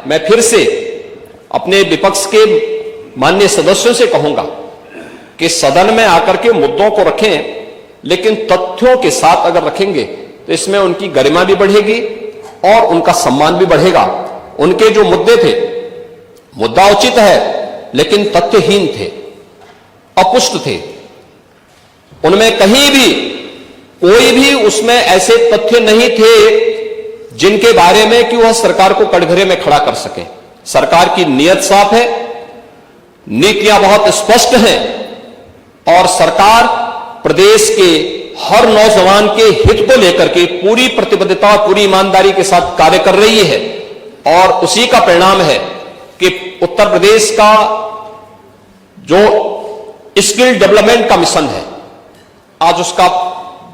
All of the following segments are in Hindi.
मैं फिर से अपने विपक्ष के माननीय सदस्यों से कहूंगा कि सदन में आकर के मुद्दों को रखें, लेकिन तथ्यों के साथ अगर रखेंगे तो इसमें उनकी गरिमा भी बढ़ेगी और उनका सम्मान भी बढ़ेगा। उनके जो मुद्दे थे, मुद्दा उचित है लेकिन तथ्यहीन थे, अपुष्ट थे। उनमें कहीं भी कोई भी उसमें ऐसे तथ्य नहीं थे जिनके बारे में कि वह सरकार को कटघरे में खड़ा कर सके। सरकार की नीयत साफ है, नीतियां बहुत स्पष्ट हैं और सरकार प्रदेश के हर नौजवान के हित को लेकर के पूरी प्रतिबद्धता और पूरी ईमानदारी के साथ कार्य कर रही है। और उसी का परिणाम है कि उत्तर प्रदेश का जो स्किल डेवलपमेंट का मिशन है, आज उसका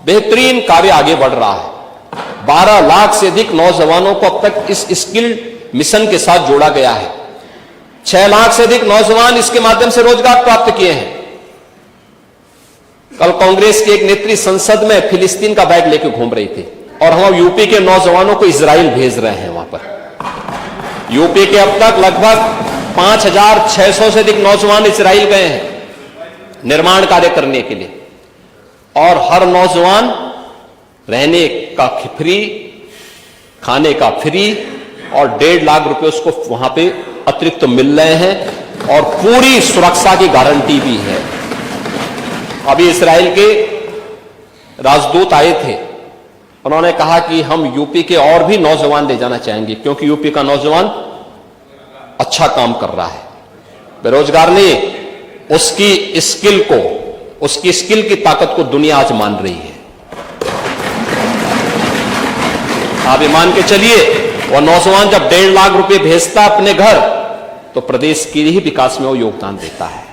बेहतरीन कार्य आगे बढ़ रहा है। 12 लाख से अधिक नौजवानों को अब तक इस स्किल मिशन के साथ जोड़ा गया है। 6 लाख से अधिक नौजवान इसके माध्यम से रोजगार प्राप्त किए हैं। कल कांग्रेस के एक नेत्री संसद में फिलिस्तीन का बैग लेकर घूम रही थी और हम यूपी के नौजवानों को इजराइल भेज रहे हैं। वहां पर यूपी के अब तक लगभग 5,600 से अधिक नौजवान इजराइल गए हैं निर्माण कार्य करने के लिए, और हर नौजवान रहने का फ्री, खाने का फ्री और 1.5 लाख रुपए उसको वहां पे अतिरिक्त मिल रहे हैं और पूरी सुरक्षा की गारंटी भी है। अभी इजराइल के राजदूत आए थे, उन्होंने कहा कि हम यूपी के और भी नौजवान ले जाना चाहेंगे क्योंकि यूपी का नौजवान अच्छा काम कर रहा है, बेरोजगार नहीं, उसकी स्किल की ताकत को दुनिया आज मान रही है। आप ये मान के चलिए, वो नौजवान जब 1.5 लाख रुपए भेजता अपने घर तो प्रदेश के ही विकास में वो योगदान देता है।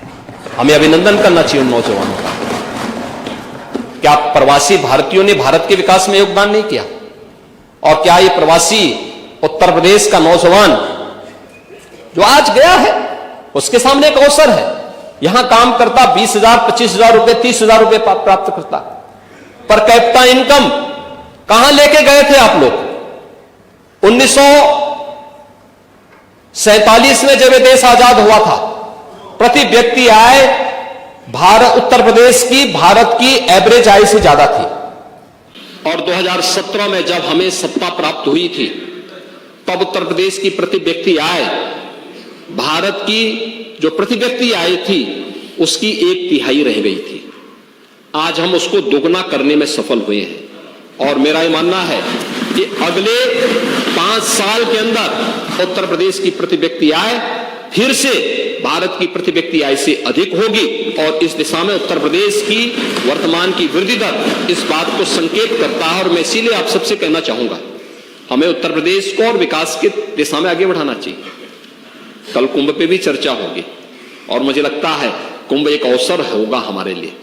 हमें अभिनंदन करना चाहिए उन नौजवानों का। क्या प्रवासी भारतीयों ने भारत के विकास में योगदान नहीं किया? और क्या ये प्रवासी उत्तर प्रदेश का नौजवान जो आज गया है, उसके सामने एक अवसर है, यहां काम करता 20,000, 25,000 रुपए, 30,000 रुपए प्राप्त करता। पर कैपिटा इनकम कहां लेके गए थे आप लोग? 1947 में जब ये देश आजाद हुआ था, प्रति व्यक्ति आय उत्तर प्रदेश की भारत की एवरेज आय से ज्यादा थी। और 2017 में जब हमें सत्ता प्राप्त हुई थी, तब उत्तर प्रदेश की प्रति व्यक्ति आय भारत की जो प्रति व्यक्ति आय थी उसकी 1/3 रह गई थी। आज हम उसको दोगुना करने में सफल हुए हैं और मेरा यह मानना है कि अगले 5 साल के अंदर उत्तर प्रदेश की प्रति व्यक्ति आय फिर से भारत की प्रति व्यक्ति आय से अधिक होगी। और इस दिशा में उत्तर प्रदेश की वर्तमान की वृद्धि दर इस बात को संकेत करता है। और मैं इसीलिए आप सबसे कहना चाहूंगा, हमें उत्तर प्रदेश को और विकास की दिशा में आगे बढ़ाना चाहिए। कल कुंभ पे भी चर्चा होगी और मुझे लगता है कुंभ एक अवसर होगा हमारे लिए,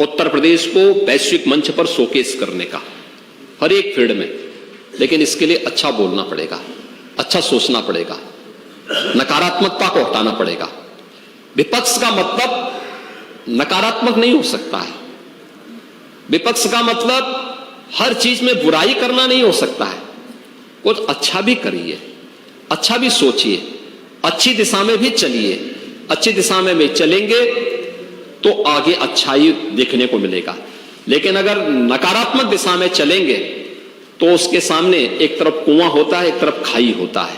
उत्तर प्रदेश को वैश्विक मंच पर शोकेस करने का हर एक फील्ड में। लेकिन इसके लिए अच्छा बोलना पड़ेगा, अच्छा सोचना पड़ेगा, नकारात्मकता को हटाना पड़ेगा। विपक्ष का मतलब नकारात्मक नहीं हो सकता है, विपक्ष का मतलब हर चीज में बुराई करना नहीं हो सकता है। कुछ अच्छा भी करिए, अच्छा भी सोचिए, अच्छी दिशा में भी चलिए। अच्छी दिशा में चलेंगे तो आगे अच्छाई देखने को मिलेगा। लेकिन अगर नकारात्मक दिशा में चलेंगे तो उसके सामने एक तरफ कुआं होता है, एक तरफ खाई होता है।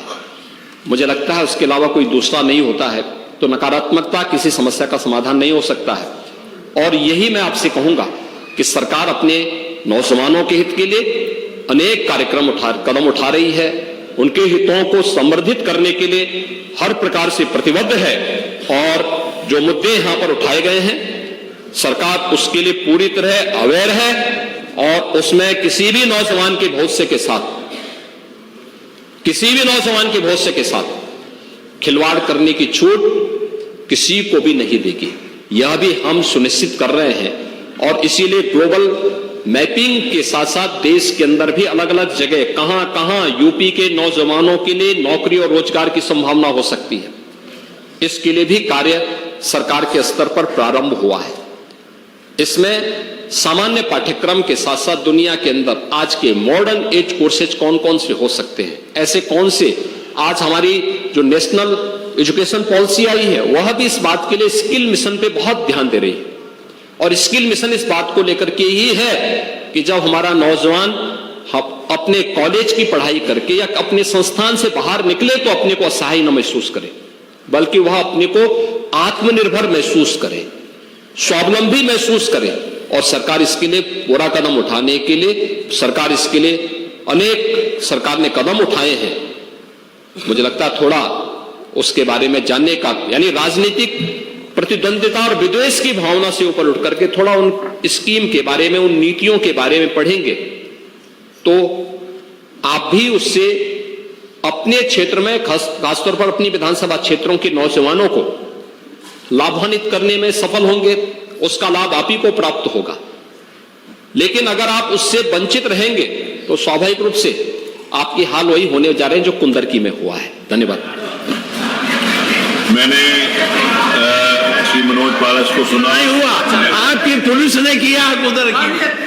मुझे लगता है उसके अलावा कोई दूसरा नहीं होता है। तो नकारात्मकता किसी समस्या का समाधान नहीं हो सकता है। और यही मैं आपसे कहूंगा कि सरकार अपने नौजवानों के हित के लिए अनेक कदम उठा रही है, उनके हितों को संवर्धित करने के लिए हर प्रकार से प्रतिबद्ध है। और जो मुद्दे यहां पर उठाए गए हैं, सरकार उसके लिए पूरी तरह अवेयर है और उसमें किसी भी नौजवान के भविष्य के साथ खिलवाड़ करने की छूट किसी को भी नहीं देगी। यह भी हम सुनिश्चित कर रहे हैं। और इसीलिए ग्लोबल मैपिंग के साथ साथ देश के अंदर भी अलग अलग जगह कहां कहां यूपी के नौजवानों के लिए नौकरी और रोजगार की संभावना हो सकती है, इसके लिए भी कार्य सरकार के स्तर पर प्रारंभ हुआ है। इसमें सामान्य पाठ्यक्रम के साथ साथ दुनिया के अंदर आज के मॉडर्न एज कोर्सेज कौन कौन से हो सकते हैं, ऐसे कौन से आज हमारी जो नेशनल एजुकेशन पॉलिसी आई है वह भी इस बात के लिए स्किल मिशन पे बहुत ध्यान दे रही है। और स्किल मिशन इस बात को लेकर के ही है कि जब हमारा नौजवान अपने कॉलेज की पढ़ाई करके या अपने संस्थान से बाहर निकले तो अपने को असहाय न महसूस करे, बल्कि वह अपने को आत्मनिर्भर महसूस करे, स्वावलंबी महसूस करे। और सरकार इसके लिए पूरा कदम उठाने के लिए सरकार इसके लिए अनेक सरकार ने कदम उठाए हैं। मुझे लगता है थोड़ा उसके बारे में जानने का, यानी राजनीतिक प्रतिद्वंदिता और विद्वेष की भावना से ऊपर उठ करके थोड़ा उन स्कीम के बारे में, उन नीतियों के बारे में पढ़ेंगे तो आप भी उससे अपने क्षेत्र में खासतौर पर अपनी विधानसभा क्षेत्रों के नौजवानों को लाभान्वित करने में सफल होंगे। उसका लाभ आप ही को प्राप्त होगा। लेकिन अगर आप उससे वंचित रहेंगे तो स्वाभाविक रूप से आपकी हाल वही होने जा रहे हैं जो कुंदरकी में हुआ है। धन्यवाद। मैंने श्री मनोज पारस को सुना नहीं हुआ, आपकी पुलिस ने किया कुंदरकी।